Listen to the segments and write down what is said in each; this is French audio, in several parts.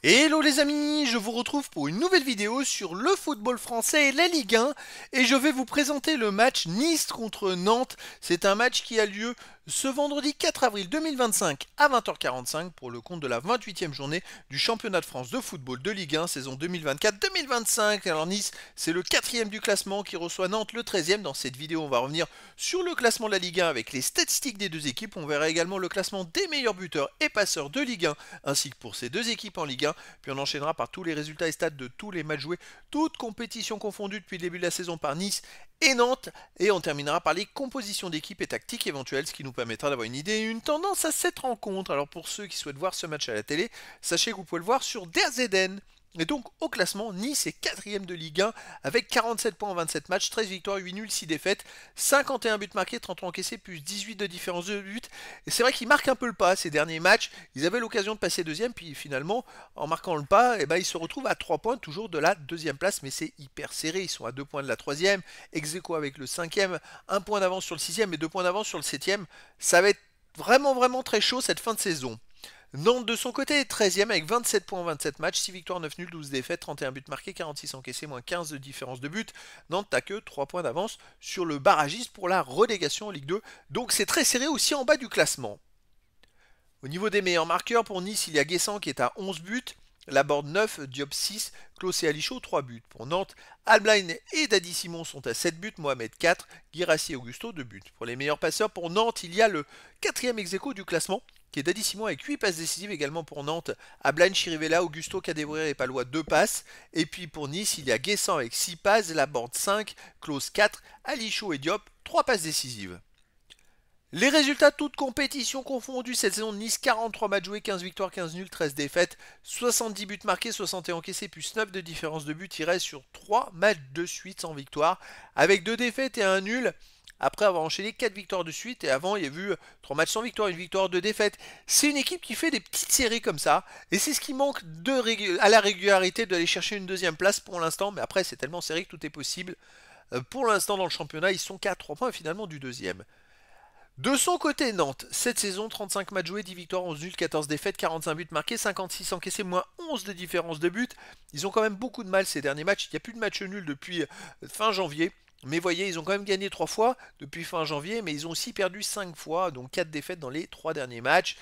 Hello les amis, je vous retrouve pour une nouvelle vidéo sur le football français et la Ligue 1 et je vais vous présenter le match Nice contre Nantes. C'est un match qui a lieu ce vendredi 4 avril 2025 à 20h45 pour le compte de la 28e journée du championnat de France de football de Ligue 1 saison 2024-2025. Alors Nice, c'est le 4e du classement qui reçoit Nantes le 13e. Dans cette vidéo, on va revenir sur le classement de la Ligue 1 avec les statistiques des deux équipes. On verra également le classement des meilleurs buteurs et passeurs de Ligue 1 ainsi que pour ces deux équipes en Ligue 1. Puis on enchaînera par tous les résultats et stats de tous les matchs joués, toutes compétitions confondues depuis le début de la saison par Nice et Nantes. Et on terminera par les compositions d'équipes et tactiques éventuelles, ce qui nous permettra d'avoir une idée et une tendance à cette rencontre. Alors pour ceux qui souhaitent voir ce match à la télé, sachez que vous pouvez le voir sur DAZN. Et donc au classement, Nice est 4ème de Ligue 1 avec 47 points en 27 matchs, 13 victoires, 8 nuls, 6 défaites, 51 buts marqués, 33 encaissés, plus 18 de différence de but. Et c'est vrai qu'ils marquent un peu le pas ces derniers matchs. Ils avaient l'occasion de passer deuxième, puis finalement, en marquant le pas, ils se retrouvent à 3 points toujours de la deuxième place, mais c'est hyper serré. Ils sont à 2 points de la troisième, ex aequo avec le 5e, 1 point d'avance sur le 6e et 2 points d'avance sur le 7e. Ça va être vraiment très chaud cette fin de saison. Nantes de son côté est 13ème avec 27 points en 27 matchs, 6 victoires, 9 nuls, 12 défaites, 31 buts marqués, 46 encaissés, moins 15 de différence de but. Nantes n'a que 3 points d'avance sur le barragiste pour la relégation en Ligue 2. Donc c'est très serré aussi en bas du classement. Au niveau des meilleurs marqueurs, pour Nice, il y a Guessant qui est à 11 buts, Laborde 9, Diop 6, Klaus et Alichaud 3 buts. Pour Nantes, Albline et Dadi Simon sont à 7 buts, Mohamed 4, Guirassy et Augusto 2 buts. Pour les meilleurs passeurs, pour Nantes, il y a le 4e ex aequo du classement, qui est Dadi Simon avec 8 passes décisives également pour Nantes. Ablain, Chirivella, Augusto, Cadevrier et Palois 2 passes. Et puis pour Nice, il y a Guessant avec 6 passes, Laborde 5, Klaus 4, Alichaud et Diop 3 passes décisives. Les résultats toutes compétitions confondues cette saison de Nice, 43 matchs joués, 15 victoires, 15 nuls, 13 défaites, 70 buts marqués, 61 encaissés, plus 9 de différence de but. Il reste sur 3 matchs de suite sans victoire, avec 2 défaites et un nul, après avoir enchaîné 4 victoires de suite. Et avant, il y a eu 3 matchs sans victoire, 1 victoire, 2 défaites. C'est une équipe qui fait des petites séries comme ça, et c'est ce qui manque à la régularité d'aller chercher une deuxième place pour l'instant. Mais après, c'est tellement serré que tout est possible. Pour l'instant, dans le championnat, ils sont qu'à 3 points finalement du deuxième. De son côté, Nantes, cette saison, 35 matchs joués, 10 victoires, 11 nuls, 14 défaites, 45 buts marqués, 56 encaissés, moins 11 de différence de but. Ils ont quand même beaucoup de mal ces derniers matchs. Il n'y a plus de match nul depuis fin janvier. Mais voyez, ils ont quand même gagné 3 fois depuis fin janvier, mais ils ont aussi perdu 5 fois, donc 4 défaites dans les 3 derniers matchs.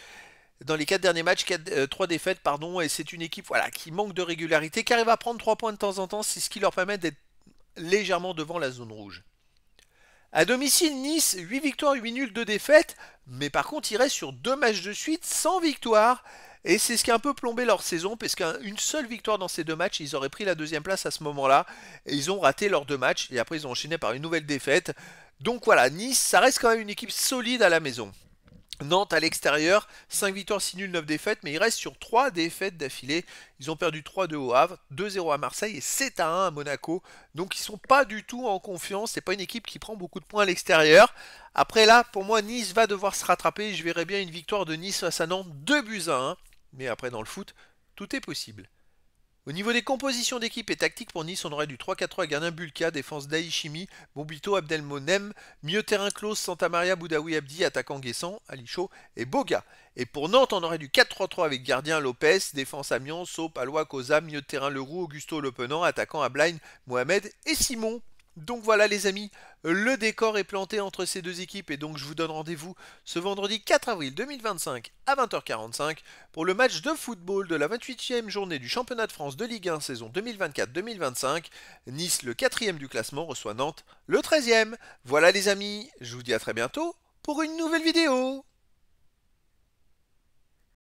Dans les 4 derniers matchs, 3 défaites, pardon, et c'est une équipe qui manque de régularité, qui arrive à prendre 3 points de temps en temps, c'est ce qui leur permet d'être légèrement devant la zone rouge. À domicile, Nice, 8 victoires, 8 nuls, 2 défaites. Mais par contre, ils restent sur 2 matchs de suite sans victoire. Et c'est ce qui a un peu plombé leur saison, parce qu'une seule victoire dans ces 2 matchs, ils auraient pris la deuxième place à ce moment-là. Et ils ont raté leurs 2 matchs. Et après, ils ont enchaîné par une nouvelle défaite. Donc voilà, Nice, ça reste quand même une équipe solide à la maison. Nantes à l'extérieur, 5 victoires, 6 nuls, 9 défaites, mais ils restent sur 3 défaites d'affilée. Ils ont perdu 3-2 au Havre, 2-0 à Marseille et 7-1 à Monaco. Donc ils sont pas du tout en confiance, c'est pas une équipe qui prend beaucoup de points à l'extérieur. Après là, pour moi, Nice va devoir se rattraper. Je verrais bien une victoire de Nice face à Nantes, 2-1. Mais après dans le foot, tout est possible. Au niveau des compositions d'équipe et tactique pour Nice, on aurait du 3-4-3 gardien Bulka, défense Daishimi, Bobito, Abdelmonem, milieu terrain Klaus, Santamaria, Boudaoui Abdi, attaquant Guessant, Alichaud et Boga. Et pour Nantes, on aurait du 4-3-3 avec gardien Lopez, défense Amiens, Soap, Alois, Koza, milieu de terrain Leroux, Augusto Lepenant, attaquant Ablain, Mohamed et Simon. Donc voilà les amis, le décor est planté entre ces deux équipes et donc je vous donne rendez-vous ce vendredi 4 avril 2025 à 20h45 pour le match de football de la 28e journée du championnat de France de Ligue 1 saison 2024-2025. Nice, le 4e du classement, reçoit Nantes, le 13e. Voilà les amis, je vous dis à très bientôt pour une nouvelle vidéo.